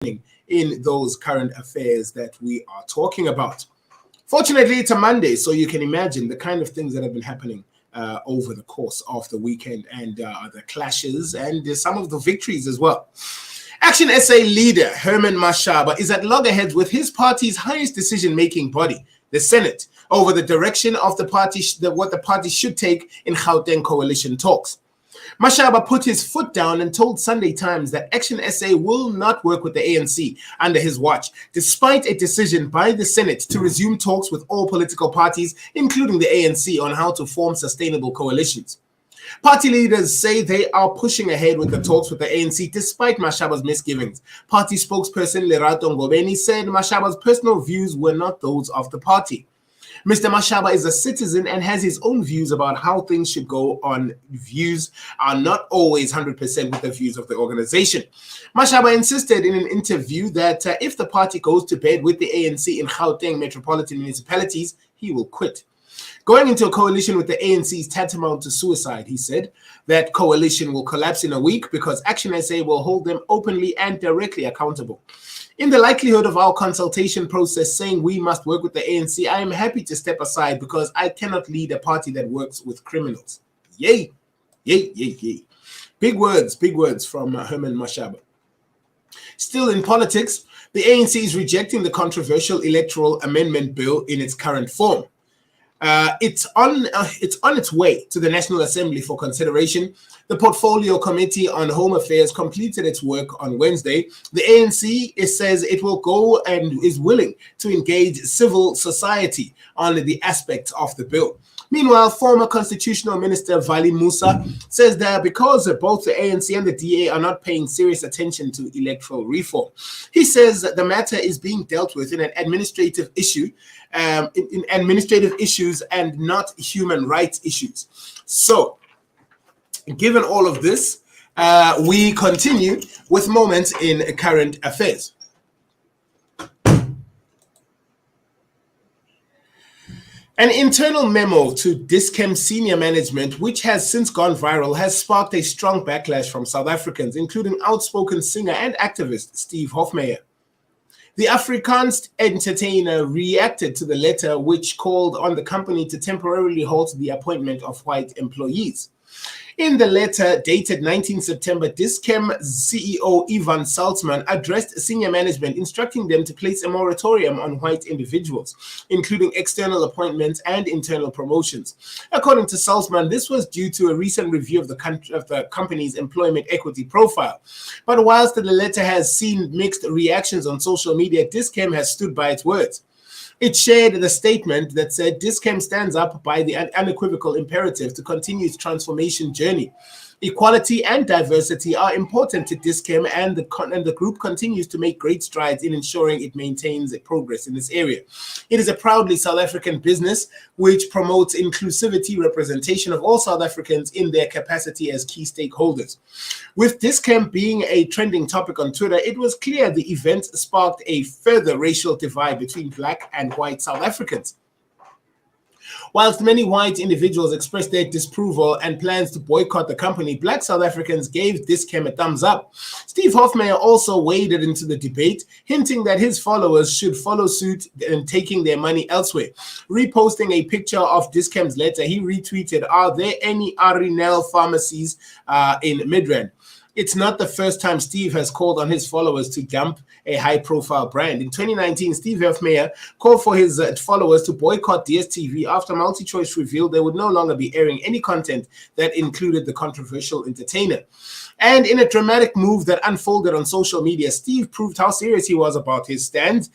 in those current affairs that we are talking about. Fortunately, it's a Monday, so you can imagine the kind of things that have been happening over the course of the weekend, and the clashes and some of the victories as well. Action SA leader Herman Mashaba is at loggerheads with his party's highest decision-making body, the Senate, over the direction of the party, what the party should take in Gauteng coalition talks. Mashaba put his foot down and told Sunday Times that Action SA will not work with the ANC under his watch, despite a decision by the Senate to resume talks with all political parties, including the ANC, on how to form sustainable coalitions. Party leaders say they are pushing ahead with the talks with the ANC despite Mashaba's misgivings. Party spokesperson Lerato Ngobeni said Mashaba's personal views were not those of the party. Mr. Mashaba is a citizen and has his own views about how things should go on. Views are not always 100% with the views of the organization. Mashaba insisted in an interview that if the party goes to bed with the ANC in Gauteng metropolitan municipalities, he will quit. Going into a coalition with the ANC is tantamount to suicide, he said. That coalition will collapse in a week because Action SA will hold them openly and directly accountable. In the likelihood of our consultation process saying we must work with the ANC, I am happy to step aside because I cannot lead a party that works with criminals. Yay, yay, yay, yay. Big words from Herman Mashaba. Still in politics, the ANC is rejecting the controversial electoral amendment bill in its current form. It's on its way to the National Assembly for consideration. The Portfolio Committee on Home Affairs completed its work on Wednesday. The ANC says it will go and is willing to engage civil society on the aspects of the bill. Meanwhile, former Constitutional Minister Vali Musa says that because both the ANC and the DA are not paying serious attention to electoral reform, he says that the matter is being dealt with in an administrative issue, in administrative issues and not human rights issues. So, given all of this, we continue with moments in current affairs. An internal memo to Dis-Chem senior management, which has since gone viral, has sparked a strong backlash from South Africans, including outspoken singer and activist Steve Hofmeyer. The Afrikaans entertainer reacted to the letter, which called on the company to temporarily halt the appointment of white employees. In the letter dated 19 September, Dis-Chem CEO Ivan Salzman addressed senior management, instructing them to place a moratorium on white individuals, including external appointments and internal promotions. According to Salzman, this was due to a recent review of the company's employment equity profile. But whilst the letter has seen mixed reactions on social media, Dis-Chem has stood by its words. It shared the statement that said Dis-Chem stands up by the unequivocal imperative to continue its transformation journey. Equality and diversity are important to Dis-Chem, and the group continues to make great strides in ensuring it maintains progress in this area. It is a proudly South African business which promotes inclusivity, representation of all South Africans in their capacity as key stakeholders. With Dis-Chem being a trending topic on Twitter, it was clear the event sparked a further racial divide between black and white South Africans. Whilst many white individuals expressed their disapproval and plans to boycott the company, black South Africans gave Dis-Chem a thumbs up. Steve Hofmeyer also waded into the debate, hinting that his followers should follow suit in taking their money elsewhere. Reposting a picture of Dis-Chem's letter, he retweeted, "Are there any Arinel pharmacies in Midrand?" It's not the first time Steve has called on his followers to dump a high-profile brand. In 2019, Steve Hofmeyer called for his followers to boycott DSTV after MultiChoice revealed they would no longer be airing any content that included the controversial entertainer. And in a dramatic move that unfolded on social media, Steve proved how serious he was about his stand,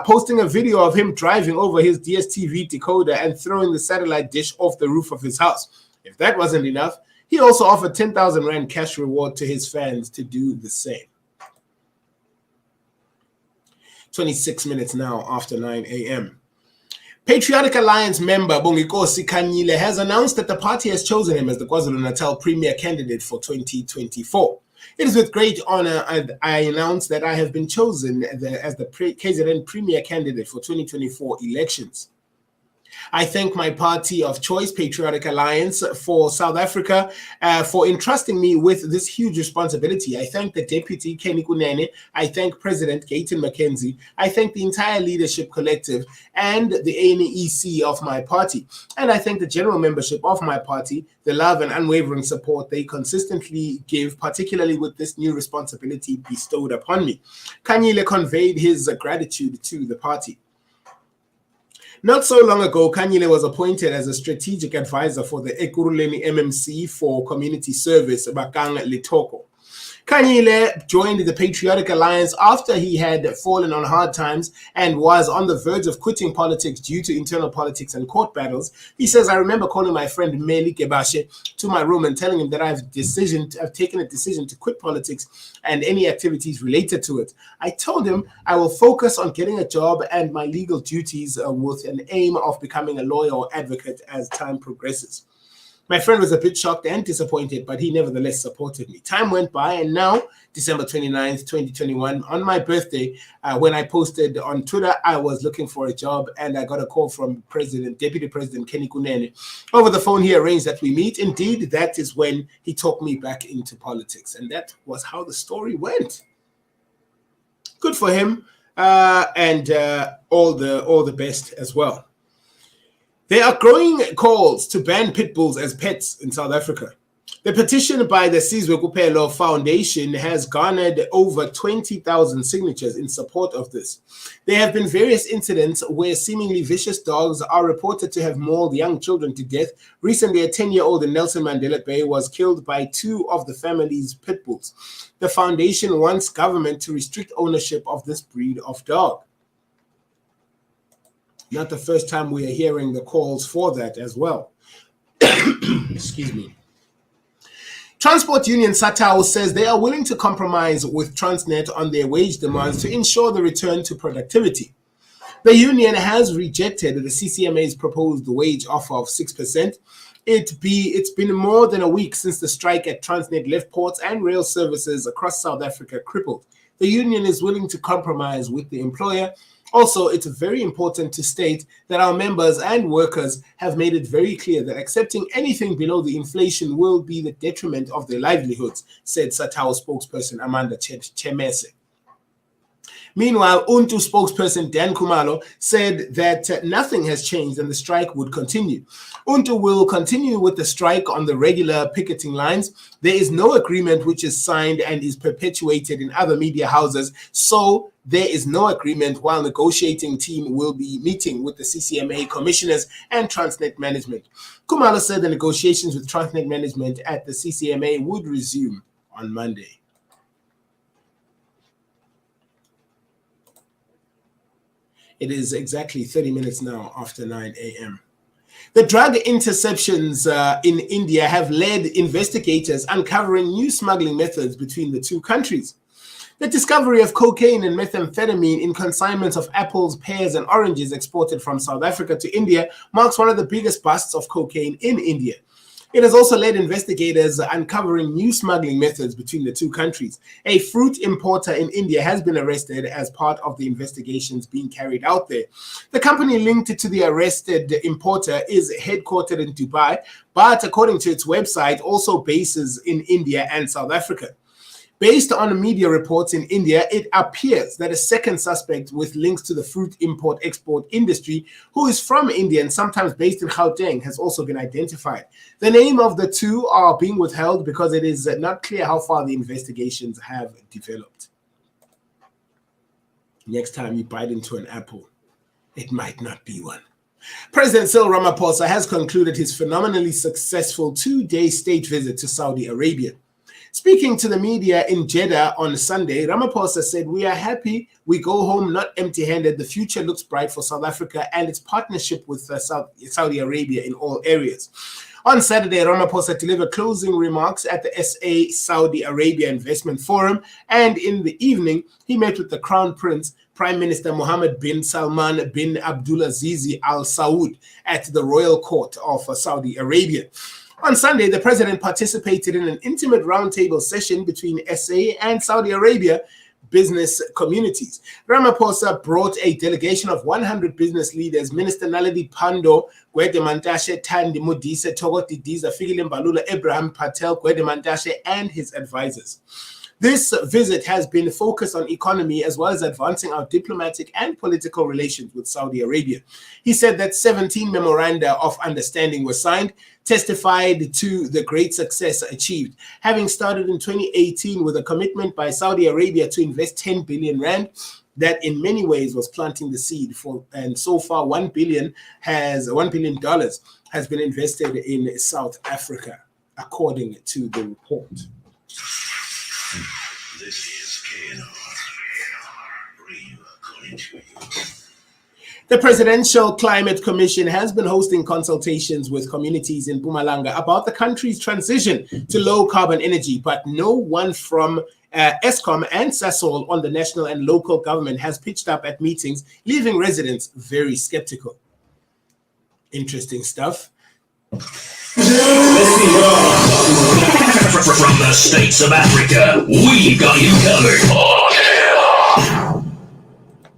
posting a video of him driving over his DSTV decoder and throwing the satellite dish off the roof of his house. If that wasn't enough, he also offered 10,000 Rand cash reward to his fans to do the same. 26 minutes now after 9 a.m. Patriotic Alliance member Bongikosi Kanyile has announced that the party has chosen him as the KwaZulu-Natal Premier candidate for 2024. It is with great honor I announce that I have been chosen as the KZN Premier candidate for 2024 elections. I thank my party of choice, Patriotic Alliance for South Africa, for entrusting me with this huge responsibility. I thank the Deputy, Kenny Kunene. I thank President Gayton McKenzie. I thank the entire leadership collective and the ANEC of my party. And I thank the general membership of my party, the love and unwavering support they consistently give, particularly with this new responsibility bestowed upon me. Kanyile conveyed his gratitude to the party. Not so long ago, Kanyile was appointed as a strategic advisor for the Ekurhuleni MMC for Community Service, Bakang Letoko. Kanyile joined the Patriotic Alliance after he had fallen on hard times and was on the verge of quitting politics due to internal politics and court battles. He says, I remember calling my friend Meli Kebashe to my room and telling him that I've taken a decision to quit politics and any activities related to it. I told him I will focus on getting a job and my legal duties with an aim of becoming a lawyer or advocate as time progresses. My friend was a bit shocked and disappointed, but he nevertheless supported me. Time went by, and now, December 29th, 2021, on my birthday, when I posted on Twitter, I was looking for a job, and I got a call from Deputy President Kenny Kunene. Over the phone, he arranged that we meet. Indeed, that is when he took me back into politics, and that was how the story went. Good for him, and all the best as well. There are growing calls to ban pit bulls as pets in South Africa. The petition by the Sizwe Kupelo Foundation has garnered over 20,000 signatures in support of this. There have been various incidents where seemingly vicious dogs are reported to have mauled young children to death. Recently, a 10-year-old in Nelson Mandela Bay was killed by 2 of the family's pit bulls. The foundation wants government to restrict ownership of this breed of dog. Not the first time we are hearing the calls for that as well. Excuse me. Transport Union SATAO says they are willing to compromise with Transnet on their wage demands to ensure the return to productivity. The union has rejected the CCMA's proposed wage offer of 6%. It's been more than a week since the strike at Transnet left ports and rail services across South Africa crippled. The union is willing to compromise with the employer. Also, it's very important to state that our members and workers have made it very clear that accepting anything below the inflation will be the detriment of their livelihoods, said SATAO spokesperson Amanda Chemese. Meanwhile, UNTU spokesperson Dan Khumalo said that nothing has changed and the strike would continue. UNTU will continue with the strike on the regular picketing lines. There is no agreement which is signed and is perpetuated in other media houses, so there is no agreement while negotiating team will be meeting with the CCMA commissioners and Transnet management. Khumalo said the negotiations with Transnet management at the CCMA would resume on Monday. It is exactly 30 minutes now after 9 a.m. The drug interceptions in India have led investigators uncovering new smuggling methods between the two countries. The discovery of cocaine and methamphetamine in consignments of apples, pears, and oranges exported from South Africa to India marks one of the biggest busts of cocaine in India. It has also led investigators uncovering new smuggling methods between the two countries. A fruit importer in India has been arrested as part of the investigations being carried out there. The company linked to the arrested importer is headquartered in Dubai, but according to its website, also bases in India and South Africa. Based on media reports in India, it appears that a second suspect with links to the fruit import-export industry, who is from India and sometimes based in Gauteng, has also been identified. The name of the two are being withheld because it is not clear how far the investigations have developed. Next time you bite into an apple, it might not be one. President Cyril Ramaphosa has concluded his phenomenally successful 2-day state visit to Saudi Arabia. Speaking to the media in Jeddah on Sunday, Ramaphosa said, "We are happy we go home not empty-handed. The future looks bright for South Africa and its partnership with Saudi Arabia in all areas." On Saturday, Ramaphosa delivered closing remarks at the SA Saudi Arabia Investment Forum, and in the evening, he met with the Crown Prince, Prime Minister Mohammed bin Salman bin Abdulaziz Al Saud at the Royal Court of Saudi Arabia. On Sunday, the president participated in an intimate roundtable session between SA and Saudi Arabia. business communities. Ramaphosa brought a delegation of 100 business leaders, Minister Naledi Pandor, Gwede Mantashe, Thandi Modise, Togo Didiza, Fikile Mbalula, Abraham Patel, Gwede Mantashe, and his advisors. This visit has been focused on economy as well as advancing our diplomatic and political relations with Saudi Arabia. He said that 17 memoranda of understanding were signed, testified to the great success achieved, having started in 2018 with a commitment by Saudi Arabia to invest 10 billion rand. That in many ways was planting the seed for, and so far $1 billion has been invested in South Africa, according to the report. This is KNR. Real calling to you. The Presidential Climate Commission has been hosting consultations with communities in Mpumalanga about the country's transition to low-carbon energy, but no one from Eskom and Sasol on the national and local government has pitched up at meetings, leaving residents very skeptical. Interesting stuff. From the states of Africa, we've got you covered.